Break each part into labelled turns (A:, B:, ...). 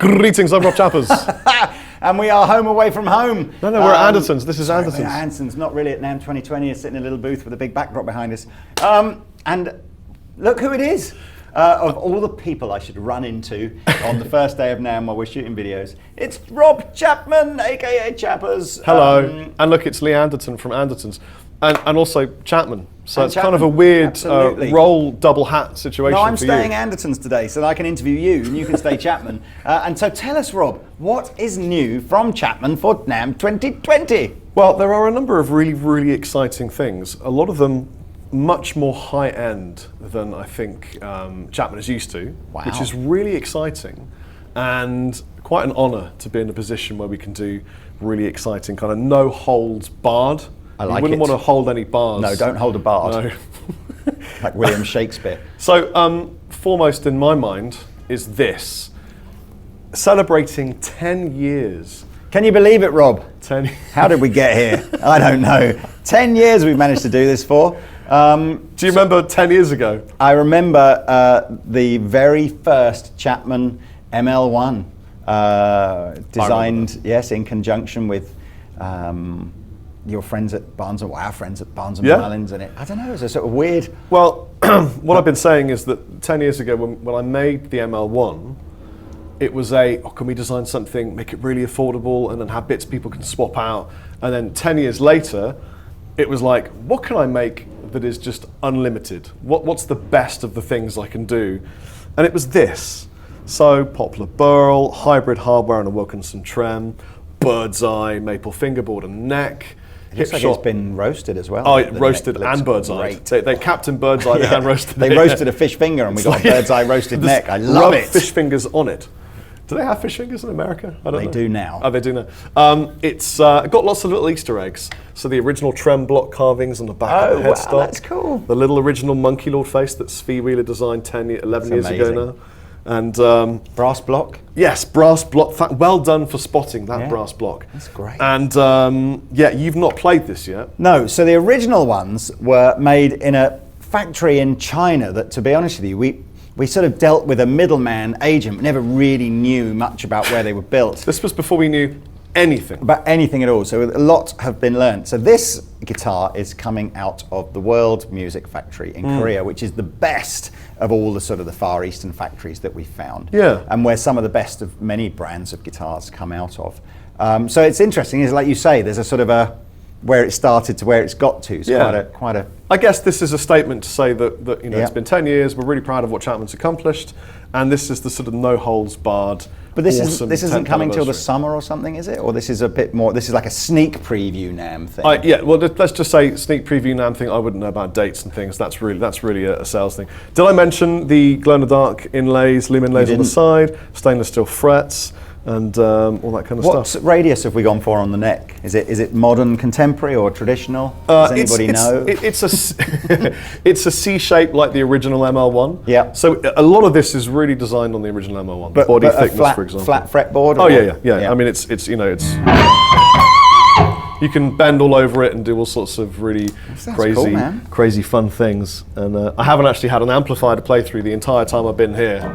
A: Greetings, I'm Rob Chappers.
B: And we are home away from home.
A: No, we're at Andertons. This is Andertons.
B: We're at Andertons, not really at NAMM 2020. It's sitting in a little booth with a big backdrop behind us. And look who it is. Of all the people I should run into on the first day of NAMM while we're shooting videos, it's Rob Chapman, aka Chappers.
A: Hello. And look, it's Lee Anderton from Andertons. And also Chapman. So
B: And
A: it's
B: Chapman,
A: kind of a weird role double hat situation.
B: No, I'm
A: for
B: staying
A: you.
B: Andertons today so that I can interview you and you can stay Chapman. And so tell us, Rob, what is new from Chapman for NAMM 2020?
A: Well, there are a number of really, really exciting things. A lot of them much more high-end than I think Chapman is used to,
B: Wow.
A: which is really exciting and quite an honour to be in a position where we can do really exciting kind of no holds barred.
B: I like
A: You wouldn't
B: it.
A: want to hold any bars.
B: No, don't hold a bard.
A: No.
B: Like William Shakespeare.
A: So foremost in my mind is this, celebrating 10 years.
B: Can you believe it, Rob?
A: 10
B: How did we get here? I don't know. 10 years we've managed to do this for.
A: Do you remember 10 years ago?
B: I remember the very first Chapman ML1 designed, yes, in conjunction with your friends at Barnes and our friends at Barnes and Merlin's, and I don't know, it was a sort of weird.
A: Well, what I've been saying is that 10 years ago when I made the ML1, it was can we design something, make it really affordable, and then have bits people can swap out? And then 10 years later, it was like, what can I make that is just unlimited? What's the best of the things I can do? And it was this. So poplar burl, hybrid hardware and a Wilkinson trem, bird's eye, maple fingerboard and neck.
B: It looks like it's been roasted as well.
A: Oh, roasted and bird's eye. They Captain Bird's Eye and roasted it.
B: They roasted a fish finger and we got a bird's eye roasted neck. I love it.
A: Fish fingers on it. Do they have fish fingers in America? I don't know.
B: They do now.
A: Oh, they do now. It's got lots of little Easter eggs. So the original trem block carvings on the back of the headstock.
B: Wow, that's cool.
A: The little original Monkey Lord face that Svi Wheeler designed 11 years ago now. And
B: brass block?
A: Yes, brass block. Well done for spotting that brass block.
B: That's great.
A: And you've not played this yet.
B: No, so the original ones were made in a factory in China that, to be honest with you, we sort of dealt with a middleman agent. We never really knew much about where they were built.
A: This was before we knew anything.
B: About anything at all. So a lot have been learned. So this guitar is coming out of the World Music Factory in Korea, which is the best of all the sort of the Far Eastern factories that we've found.
A: Yeah.
B: And where some of the best of many brands of guitars come out of. So it's interesting, is like you say, there's a sort of a where it started to where it's got to. It's quite a.
A: I guess this is a statement to say that it's been 10 years. We're really proud of what Chapman's accomplished, and this is the sort of no holds barred.
B: But this isn't coming till the summer or something, is it? Or this is a bit more. This is like a sneak preview NAMM thing.
A: Well, let's just say sneak preview NAMM thing. I wouldn't know about dates and things. That's really a sales thing. Did I mention the glow in the dark inlays, loom inlays on the side, stainless steel frets, and all that kind of stuff?
B: What radius have we gone for on the neck? Is it modern, contemporary, or traditional? Does anybody know?
A: It's a C shape like the original ML1.
B: Yeah.
A: So a lot of this is really designed on the original ML1.
B: But
A: body
B: a
A: thickness, for example.
B: Flat fretboard.
A: Oh yeah. I mean, it's you can bend all over it and do all sorts of really crazy fun things. And I haven't actually had an amplifier to play through the entire time I've been here.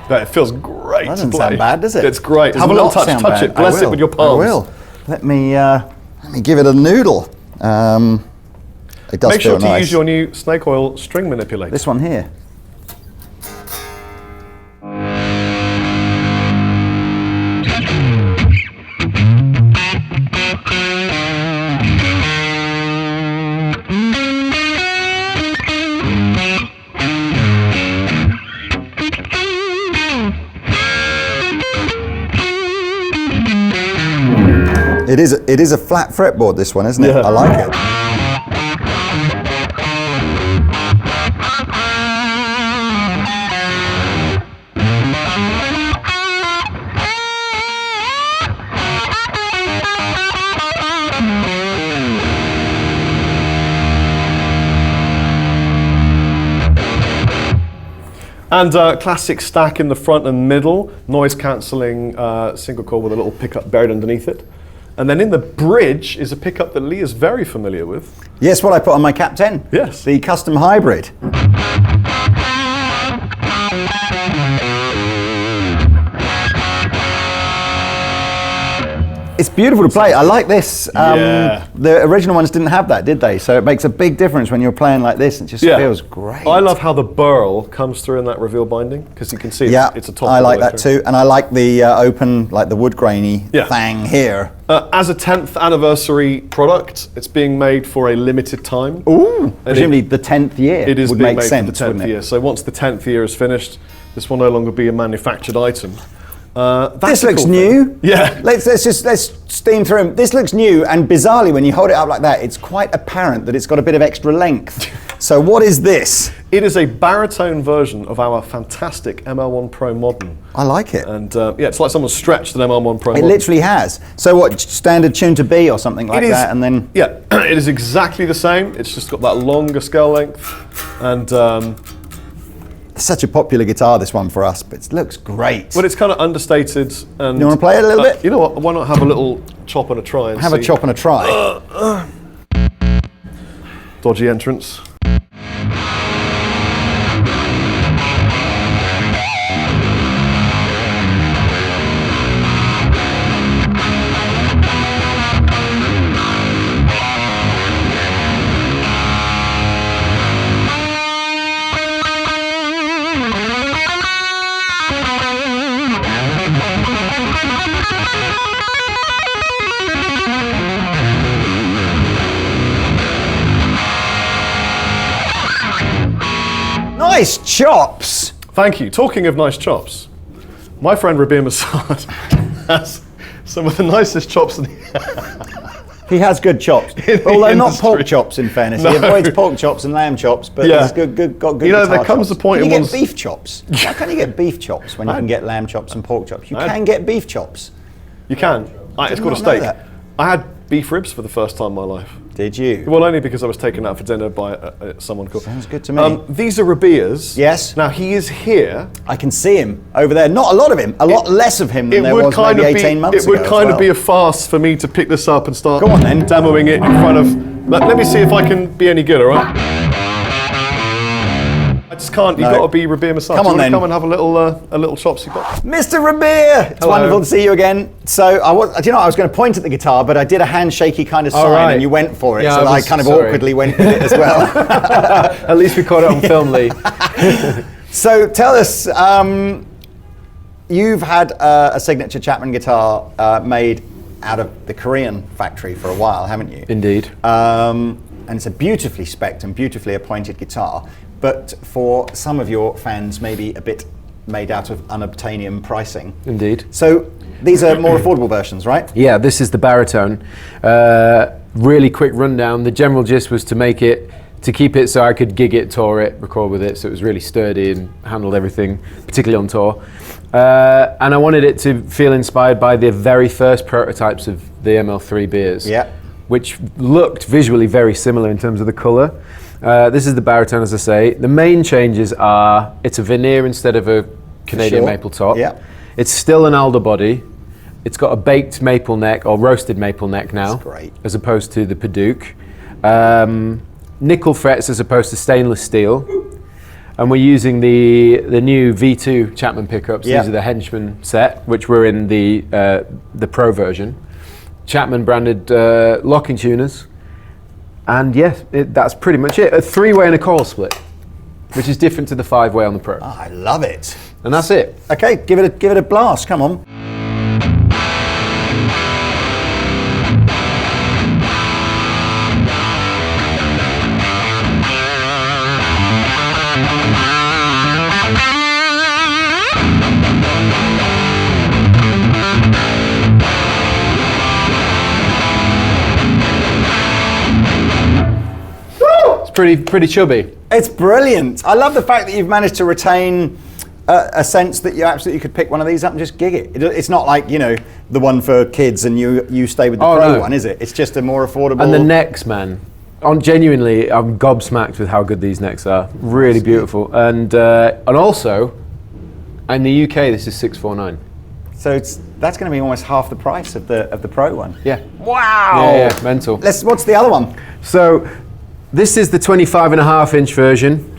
A: But it feels great.
B: That doesn't sound bad, does it?
A: It's great. Have a little touch it. Bless it with your palms.
B: I will. Let me give it a noodle. It does
A: Make sure
B: feel nice.
A: to use your new snake oil string manipulator.
B: This one here. It is a flat fretboard, this one, isn't it?
A: Yeah.
B: I like it.
A: And classic stack in the front and middle, noise cancelling single coil with a little pickup buried underneath it. And then in the bridge is a pickup that Lee is very familiar with.
B: Yes, what I put on my Cap 10.
A: Yes.
B: The custom hybrid. It's beautiful to play. I like this. The original ones didn't have that, did they? So it makes a big difference when you're playing like this. It just feels great.
A: I love how the burl comes through in that reveal binding, because you can see it's a top.
B: I like that too. And I like the open, like the wood grainy thing here.
A: As a 10th anniversary product, it's being made for a limited time.
B: Ooh, presumably the 10th year
A: it is
B: would
A: being
B: make
A: made
B: sense,
A: for the 10th year. So once the 10th year is finished, this will no longer be a manufactured item.
B: This looks new.
A: Yeah.
B: Let's steam through them. This looks new, and bizarrely, when you hold it up like that, it's quite apparent that it's got a bit of extra length. So what is this?
A: It is a baritone version of our fantastic ML1 Pro Modern.
B: I like it.
A: And it's like someone stretched an ML1 Pro
B: It
A: Modern.
B: literally has. So what, standard tune to B or something like that, and then...
A: Yeah, it is exactly the same. It's just got that longer scale length, and...
B: It's such a popular guitar, this one, for us, but it looks great.
A: But it's kind of understated. And
B: you want to play it a little bit?
A: You know what? Why not have a little chop and a try and
B: have a chop and a try.
A: Dodgy entrance.
B: Nice chops!
A: Thank you. Talking of nice chops, my friend Rabir Masad has some of the nicest chops in the
B: He has good chops, although not pork chops. In fairness, he avoids pork chops and lamb chops, but he's got good.
A: You know, there comes a point.
B: Can you get beef chops? How can you get beef chops when you can get lamb chops and pork chops? You can get beef chops.
A: You can. It's called a steak. I had beef ribs for the first time in my life.
B: Did you?
A: Well, only because I was taken out for dinner by someone called.
B: Sounds good to me.
A: These are Rabir's.
B: Yes.
A: Now he is here.
B: I can see him over there. Not a lot of him. A lot less of him than there was maybe 18 months ago.
A: It would kind of be a farce for me to pick this up and start
B: Go on, then.
A: demoing it in front of. Let me see if I can be any good. All right. I just can't. You've got to be Rabir Masad.
B: Come on, then.
A: Come and have a little chopsy pop.
B: Mr. Rabir! It's wonderful to see you again. So, I was going to point at the guitar, but I did a handshaky kind of sign, and you went for it.
C: Yeah,
B: so I kind of awkwardly went with it as well.
C: At least we caught it on film, Lee.
B: So, tell us, you've had a signature Chapman guitar made out of the Korean factory for a while, haven't you?
C: Indeed.
B: And it's a beautifully spec'd and beautifully appointed guitar. But for some of your fans, maybe a bit made out of unobtainium pricing.
C: Indeed.
B: So these are more affordable versions, right?
C: Yeah, this is the baritone. Really quick rundown. The general gist was to keep it so I could gig it, tour it, record with it, so it was really sturdy and handled everything, particularly on tour. And I wanted it to feel inspired by the very first prototypes of the ML3 beers, which looked visually very similar in terms of the colour. This is the baritone, as I say. The main changes are it's a veneer instead of a Canadian maple top.
B: Yeah.
C: It's still an alder body. It's got a baked maple neck or roasted maple neck now,
B: That's great.
C: as opposed to the Paduke. Nickel frets as opposed to stainless steel. And we're using the new V2 Chapman pickups.
B: Yeah.
C: These are the Henchman set, which were in the Pro version. Chapman branded locking tuners. And yes, that's pretty much it. A 3-way and a coil split, which is different to the 5-way on the Pro.
B: Oh, I love it.
C: And that's it.
B: Okay, give it a blast. Come on.
C: Pretty chubby.
B: It's brilliant. I love the fact that you've managed to retain a sense that you absolutely could pick one of these up and just gig it. It's not like, the one for kids and you stay with the Pro one, is it? It's just a more affordable...
C: And the necks, man. Genuinely, I'm gobsmacked with how good these necks are. Really beautiful. And also, in the UK, this is 649.
B: So that's going to be almost half the price of the Pro one.
C: Yeah.
B: Wow.
C: Yeah, mental.
B: What's the other one?
C: So this is the 25.5-inch version.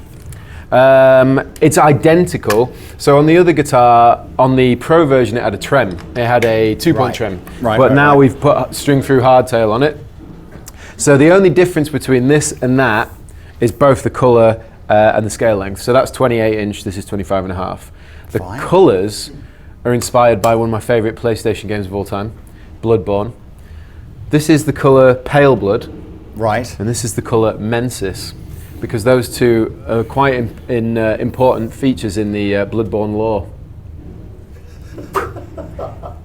C: It's identical. So on the other guitar, on the Pro version, it had a trem. It had a 2-point trem. But now we've put string-through hardtail on it. So the only difference between this and that is both the colour and the scale length. So that's 28-inch. This is 25.5. The colours are inspired by one of my favourite PlayStation games of all time, Bloodborne. This is the colour Pale Blood.
B: Right.
C: And this is the colour Mensis, because those two are quite important features in the Bloodborne lore.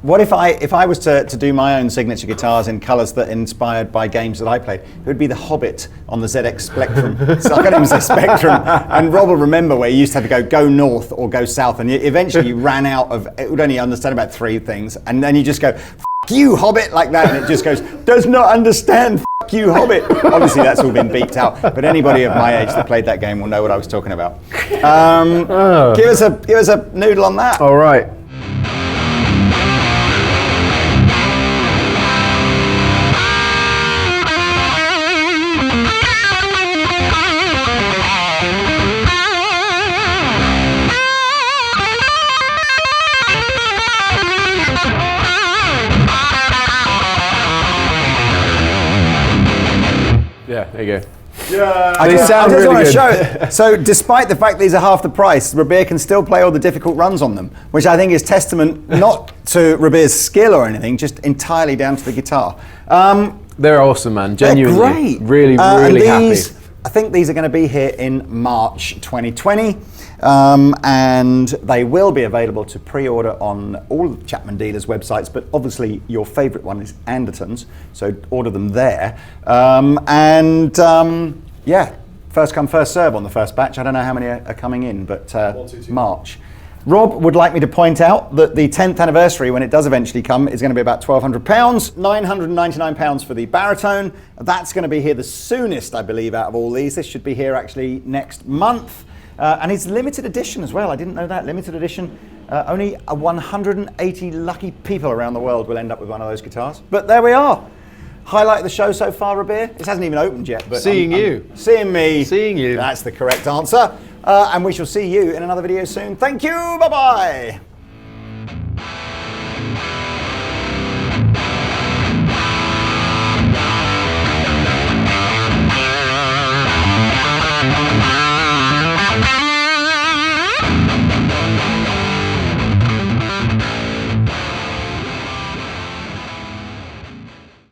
B: What if I was to do my own signature guitars in colours that are inspired by games that I played? It would be the Hobbit on the ZX Spectrum. So I can't even say Spectrum. And Rob will remember where you used to have to go north or go south, and eventually you ran out of, it would only understand about 3 things, and then you just go, "F you, Hobbit," like that, and it just goes, "Does not understand, f you, Hobbit." Obviously that's all been beeped out, but anybody of my age that played that game will know what I was talking about. Give us a noodle on that.
C: All right. Yeah, there you go.
B: Yeah,
C: They sound really
B: want to
C: good.
B: show it. So despite the fact these are half the price, Rabir can still play all the difficult runs on them, which I think is testament not to Rabir's skill or anything, just entirely down to the guitar.
C: They're awesome, man. Genuinely.
B: They're great.
C: Really, really
B: and
C: happy.
B: I think these are going to be here in March 2020. And they will be available to pre-order on all the Chapman dealers' websites, but obviously your favourite one is Andertons, so order them there. Yeah, first come, first serve on the first batch. I don't know how many are coming in, but
A: 1, 2, 2.
B: March. Rob would like me to point out that the 10th anniversary, when it does eventually come, is going to be about £1,200. £999 for the baritone. That's going to be here the soonest, I believe, out of all these. This should be here actually next month. And it's limited edition as well. I didn't know that. Limited edition. Only 180 lucky people around the world will end up with one of those guitars. But there we are. Highlight of the show so far, Rabir. This hasn't even opened yet. But
C: Seeing you.
B: Seeing me.
C: Seeing you.
B: That's the correct answer. And we shall see you in another video soon. Thank you. Bye-bye.